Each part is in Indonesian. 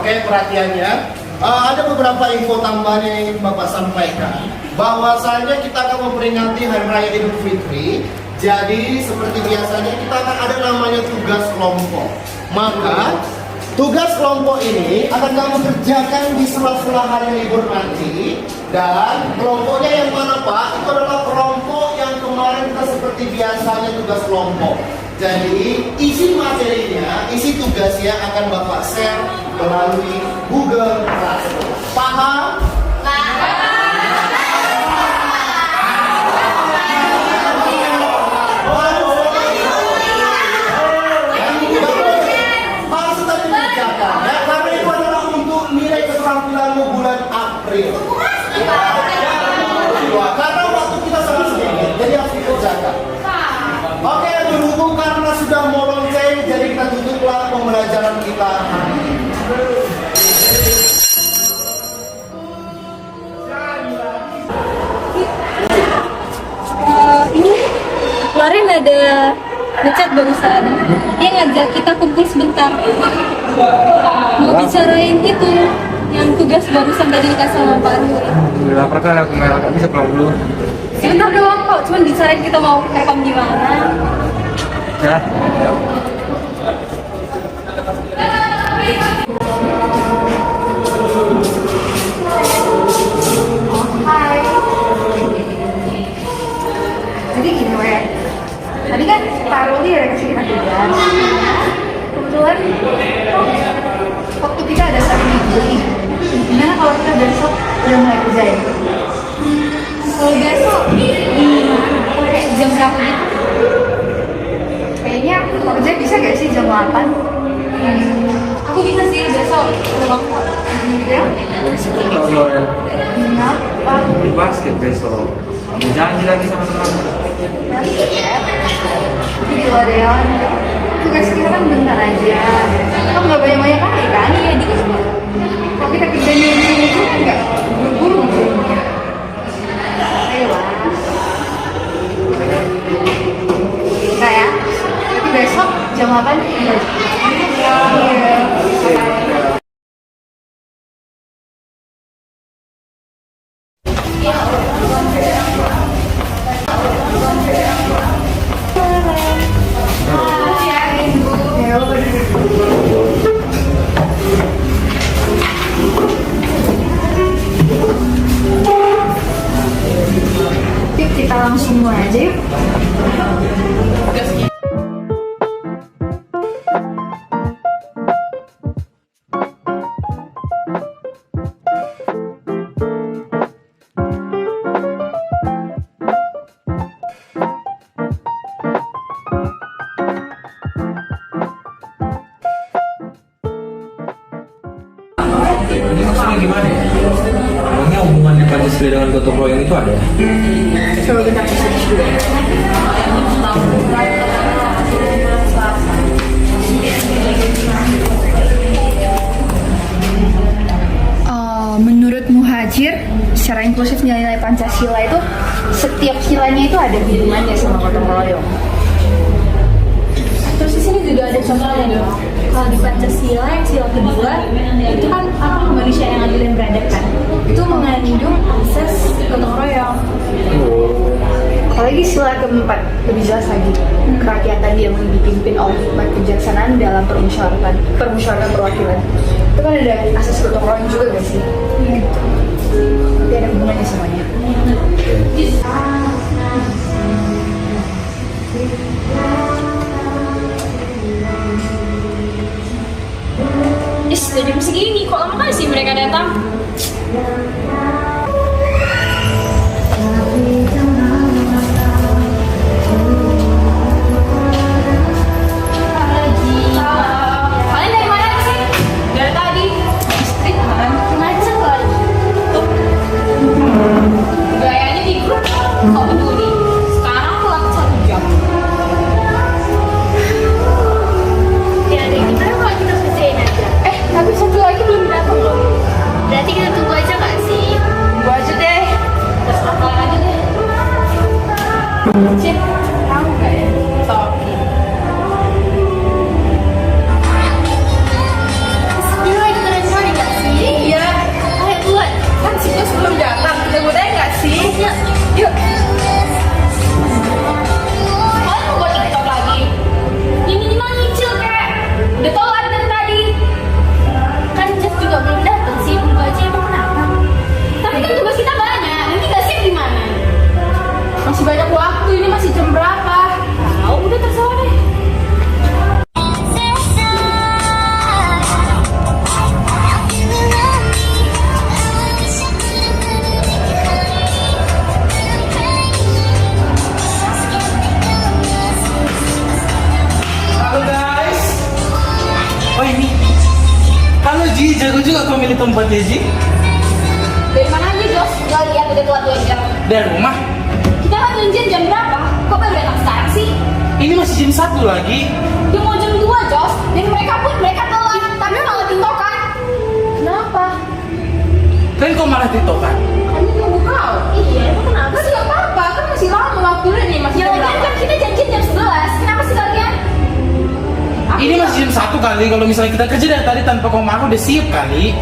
Oke, perhatiannya. Ada beberapa info tambahan yang ingin Bapak sampaikan. Bahwasanya kita akan memperingati Hari Raya Idul Fitri. Jadi seperti biasanya kita akan ada namanya tugas kelompok. Maka tugas kelompok ini akan kamu kerjakan di sela-sela hari libur nanti. Dan kelompoknya yang mana Pak? Itu adalah kelompok yang kemarin kita seperti biasanya tugas kelompok. Jadi isi materinya, isi tugasnya akan Bapak share melalui Google Classroom. Paham? April. Karena waktu kita sangat sedikit, jadi harus dikerjakan. Oke, berhubung karena sudah mau lonceng, jadi kita tutuplah pembelajaran kita hari ini. Ini kemarin ada ngechat barusan, dia ngajak kita kumpul sebentar, mau bicarain itu yang tugas barusan tadi dikasih sama Pak Nur. Lapar kan aku nggak bisa pulang dulu. Sebentar doang kok, cuman bicarain kita mau rekam gimana. Ya. Hai. Jadi gini Wek, tadi kan Pak Ruli ada kasih kita tugas. Kebetulan waktu kita ada satu minggu nih. Gimana kalau kita besok udah mulai kerja ya? Kalau besok, kayak jam berapa gitu? Kayaknya kalau kerja bisa gak sih jam 8? Aku bisa sih besok, waktu. Ya? Kalau ya Kenapa? di basket besok, kamu janji lagi sama teman. Tapi di Wadeon, tugas kita kan bentar aja. Kan nggak banyak-banyak kali kan? Iya, dikit cuma. Kalau kita kerjanya di sini tuh kan nggak buru-buru. Ayo lah. Bisa ya? Tapi besok jam 8 iya. Iya. Yuk kita langsung mulai aja yuk. Ini maksudnya gimana ya? Emangnya hubungannya Pancasila dengan gotong royong itu ada? Coba kita research dulu. Menurut Muhajir, secara inklusif nilai-nilai Pancasila itu setiap silanya itu ada hubungannya sama gotong royong. Terus di sini juga ada contohnya dong. Kalau di Pancasila yang sila kedua itu kan manusia yang adil dan beradab kan. Itu mengandung asas gotong royong. Apalagi sila keempat, lebih jelas lagi, kerakyatan yang dipimpin oleh hikmat kejaksanaan dalam permusyawaratan perwakilan. Itu kan ada asas gotong royong juga gak sih? Tapi ada hubungannya semuanya. Udah jam segini, kok lama kali sih mereka datang? Kalian dari mana sih? Dari tadi. Istri kan? Macet lagi. Gayanya di grup, kok peduli? Sekarang telat 1 jam. Ya deh, gimana kalau kita kerjain aja? Tapi satu lagi belum datang loh. Berarti kita tunggu aja nggak sih? Tunggu aja deh. Terus apa aja deh? Cip, tahu nggak ya? Talking. Ini lagi keren banget. juga kau milih tempatnya sih? Dari mana aja Jos? Gak lihat udah telat 2 jam. Dari rumah. Kita kan janjian jam berapa? Kok baru datang sekarang sih? Ini masih jam 1 lagi. Dia mau jam 2 Jos. Dan mereka telat. Tapi malah tiktokan. Kenapa? Kan kau malah tiktokan. Kami nunggu kau. Iya, emang kenapa sih? Gak apa-apa, kan masih lama waktunya nih. Masih jam berapa? Kan kita janjian jam 11. Kenapa sih kalian? Ini masih jam 1 kali. Kalau misalnya kita kerja dari tadi tanpa kau mau udah siap kali.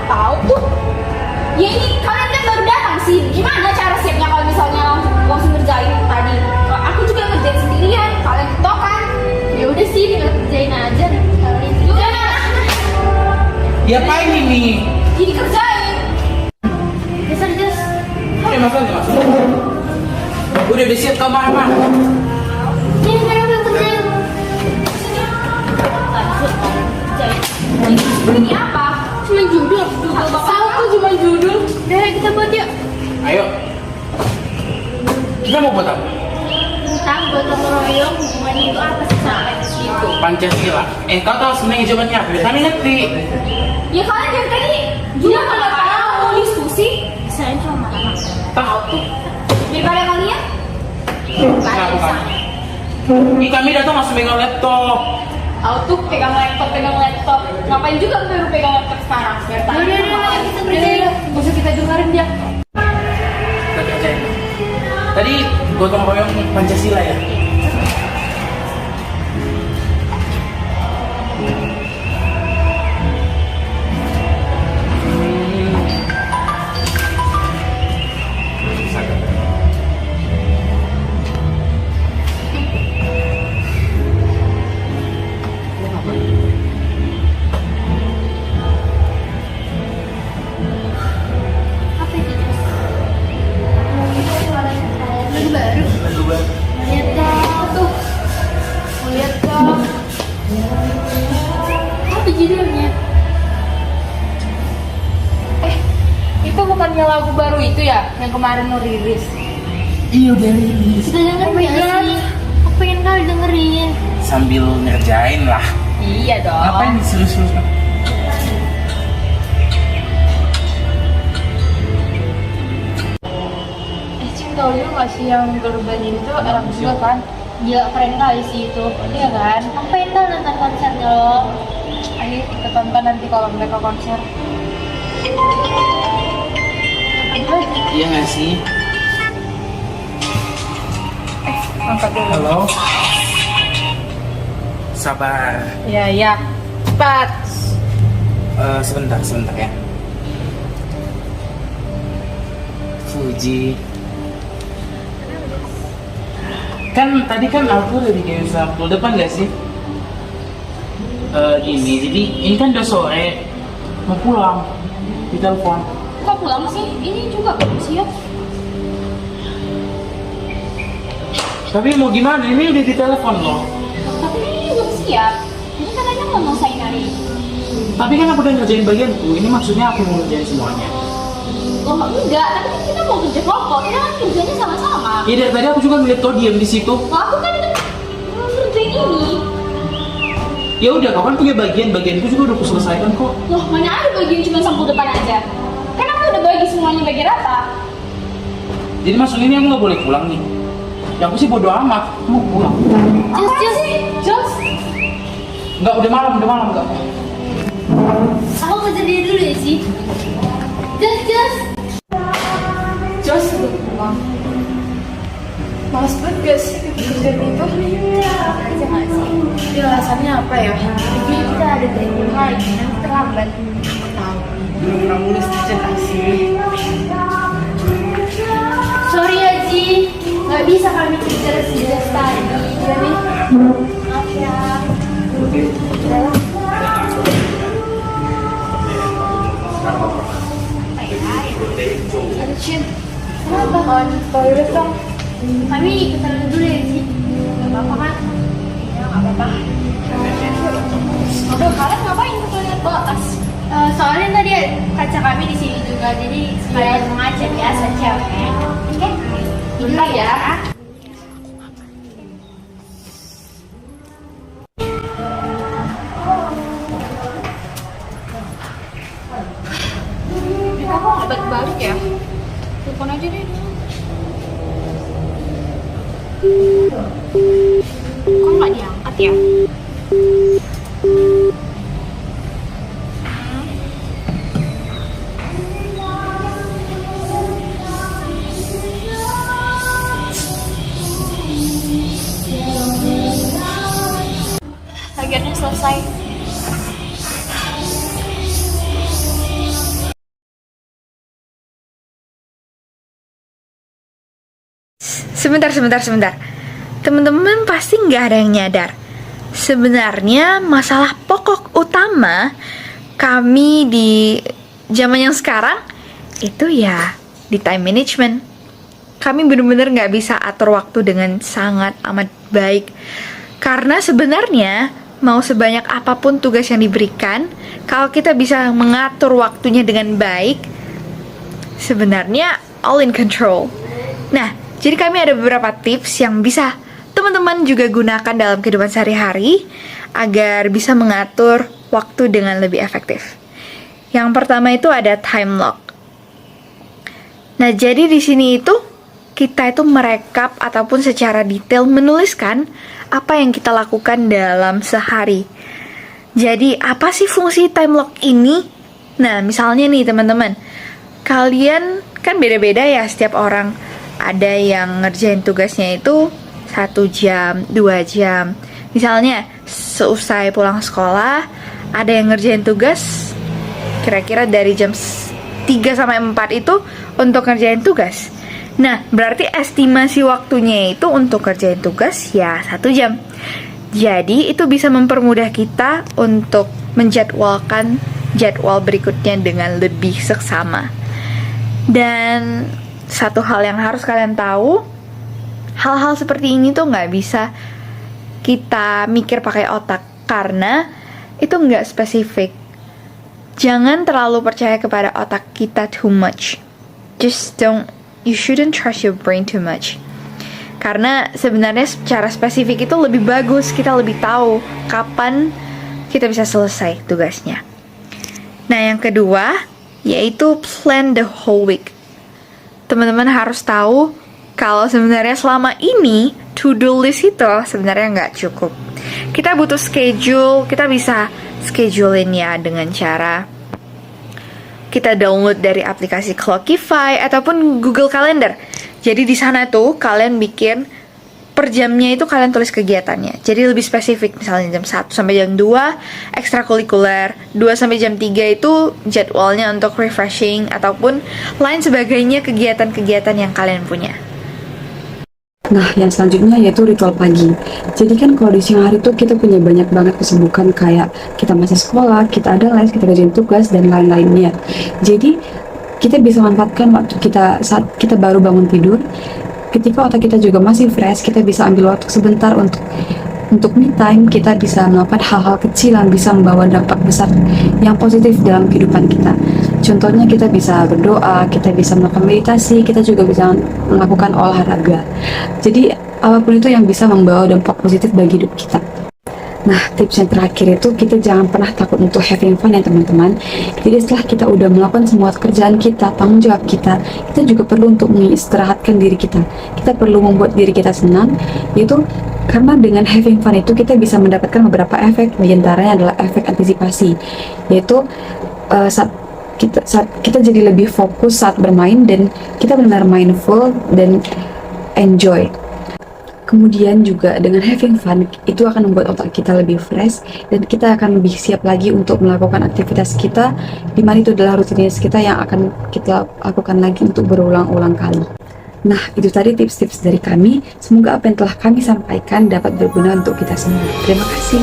Tahu tuh. Ya ini kalian kan baru datang sih. Gimana cara siapnya kalau misalnya langsung ngerjain tadi? Aku juga ngerjain sendirian. Kalian tiktokan. Ya udah sih, kita kerjain aja deh. Kalian juga. Ya apa ini? Jadi kerjain. Dasar Jos. Oke, masuk. Udah siap kau mana? Ini sekarang udah kerjain. Ini apa? Cuma judul. Tahu kok cuma judul. Udah kita buat yuk. Ayo. Kita mau buat apa? Tentang gotong royong hubungannya itu apa sih sampai ke situ? Pancasila. Kau tahu sebenarnya jawabannya apa? Kami ngerti. Ya kalian dari tadi juga nggak tahu diskusi. Saya cuma makan. Tahu tuh. Daripada kalian. Kenapa kan? Ini kami datang langsung pegang laptop. Tahu tuh pegang laptop. Ngapain juga baru pegang laptop sekarang? Biar tanya Udah, sama kalian. kita kerjain. Gak usah kita dengerin dia. Kita kerjain. Tadi gotong royong Pancasila ya? Apa itu? Lagu baru. Lihat dah tuh. Lihat dong. Apa judulnya? Itu bukannya lagu baru itu ya? Yang kemarin mau rilis. Iya udah rilis. Kita dengerin nggak sih? Aku pengen kali dengerin. Sambil ngerjain lah. Iya dong. Ngapain serius-serius? Tahu juga nggak sih yang girl band itu enak juga kan? Gila keren kali sih itu, iya kan? Aku pengen kali nonton konsernya loh. Ayo kita tonton nanti kalau mereka konser. Iya nggak sih? Angkat dulu. Halo. Sabar. Ya, cepat. Sebentar ya. Fuji. Kan tadi kan aku udah bikin sampul depan gak sih? Gini, jadi ini kan udah sore. Mau pulang. Ditelepon. Kok pulang sih? Ini juga belum siap. Tapi mau gimana? Ini udah ditelepon loh. Tapi ini belum siap. Ini katanya mau selesai hari ini. Tapi kan aku udah ngerjain bagianku. Ini maksudnya aku mau ngerjain semuanya. Oh enggak, tapi kan kita mau kerja kelompok. Kita kan kerjanya sama-sama. Iya dari tadi aku juga ngeliat kau diem di situ. Nah, aku kan ngerjain ini. Ya udah, kau kan punya bagianku juga udah aku selesaikan kok. Loh, mana ada bagian cuma sampul depan aja? Kan aku udah bagi semuanya bagi rata. Jadi maksudnya ini aku nggak boleh pulang nih. Ya aku sih bodo amat, aku mau pulang. Jos. Enggak, udah malam enggak. Aku kerja dia dulu ya sih. Jos udah pulang. Males banget gak sih kerjaan itu? Aja nggak sih? Dia alasannya apa ya? Jadi kita ada training lagi, nanti terlambat. Belum pernah nulis aja kasih. Sorry ya Ji, nggak bisa kami kerja sejak tadi. Jadi maaf ya. Ada Cin. Kenapa? Kawan toilet dong. Kami ke sana dulu ya Ji. Nggak apa-apa kan? Ya nggak apa-apa. Aduh, kalian ngapain ke toilet bawa tas? Soalnya tadi kaca kami di sini juga, jadi sekalian mengaca biasa cewek. Oke? Bentar ya. Akhirnya selesai. Sebentar. Teman-teman pasti nggak ada yang nyadar. Sebenarnya masalah pokok utama kami di zaman yang sekarang itu ya di time management. Kami benar-benar nggak bisa atur waktu dengan sangat amat baik. Karena sebenarnya mau sebanyak apapun tugas yang diberikan, kalau kita bisa mengatur waktunya dengan baik, sebenarnya all in control. Nah, jadi kami ada beberapa tips yang bisa teman-teman juga gunakan dalam kehidupan sehari-hari agar bisa mengatur waktu dengan lebih efektif. Yang pertama itu ada time lock. Nah, jadi di sini itu kita itu merekap ataupun secara detail menuliskan apa yang kita lakukan dalam sehari. Jadi, apa sih fungsi time lock ini? Nah, misalnya nih teman-teman, kalian kan beda-beda ya setiap orang. Ada yang ngerjain tugasnya itu 1 jam, 2 jam. Misalnya, seusai pulang sekolah, ada yang ngerjain tugas kira-kira dari jam 3 sampai 4 itu untuk ngerjain tugas. Nah, berarti estimasi waktunya itu untuk ngerjain tugas ya 1 jam. Jadi, itu bisa mempermudah kita untuk menjadwalkan jadwal berikutnya dengan lebih seksama. Dan satu hal yang harus kalian tahu, hal-hal seperti ini tuh nggak bisa kita mikir pakai otak karena itu nggak spesifik. Jangan terlalu percaya kepada otak kita too much. You shouldn't trust your brain too much. Karena sebenarnya secara spesifik itu lebih bagus, kita lebih tahu kapan kita bisa selesai tugasnya. Nah, yang kedua yaitu plan the whole week. Teman-teman harus tahu kalau sebenarnya selama ini to-do list itu sebenarnya nggak cukup. Kita butuh schedule, kita bisa schedulein ya dengan cara kita download dari aplikasi Clockify ataupun Google Calendar. Jadi di sana tuh kalian bikin per jamnya itu kalian tulis kegiatannya. Jadi lebih spesifik, misalnya jam 1 sampai jam 2 ekstrakurikuler, 2 sampai jam 3 itu jadwalnya untuk refreshing ataupun lain sebagainya kegiatan-kegiatan yang kalian punya. Nah, yang selanjutnya yaitu ritual pagi. Jadi kan kalau di siang hari tuh kita punya banyak banget kesibukan kayak kita masih sekolah, kita ada les, kita kerjain tugas, dan lain-lainnya. Jadi, kita bisa manfaatkan waktu kita saat kita baru bangun tidur. Ketika otak kita juga masih fresh, kita bisa ambil waktu sebentar untuk me time. Kita bisa melakukan hal-hal kecil yang bisa membawa dampak besar yang positif dalam kehidupan kita. Contohnya kita bisa berdoa, kita bisa melakukan meditasi, kita juga bisa melakukan olahraga. Jadi apapun itu yang bisa membawa dampak positif bagi hidup kita. Nah, tips yang terakhir itu kita jangan pernah takut untuk having fun ya teman-teman. Jadi setelah kita udah melakukan semua kerjaan kita, tanggung jawab kita juga perlu untuk mengistirahatkan diri kita. Kita perlu membuat diri kita senang, yaitu karena dengan having fun itu kita bisa mendapatkan beberapa efek. Di antaranya adalah efek antisipasi, yaitu saat kita jadi lebih fokus saat bermain dan kita benar-benar mindful dan enjoy. Kemudian juga dengan having fun itu akan membuat otak kita lebih fresh dan kita akan lebih siap lagi untuk melakukan aktivitas kita, di mana itu adalah rutinitas kita yang akan kita lakukan lagi untuk berulang-ulang kali. Nah, itu tadi tips-tips dari kami. Semoga apa yang telah kami sampaikan dapat berguna untuk kita semua. Terima kasih.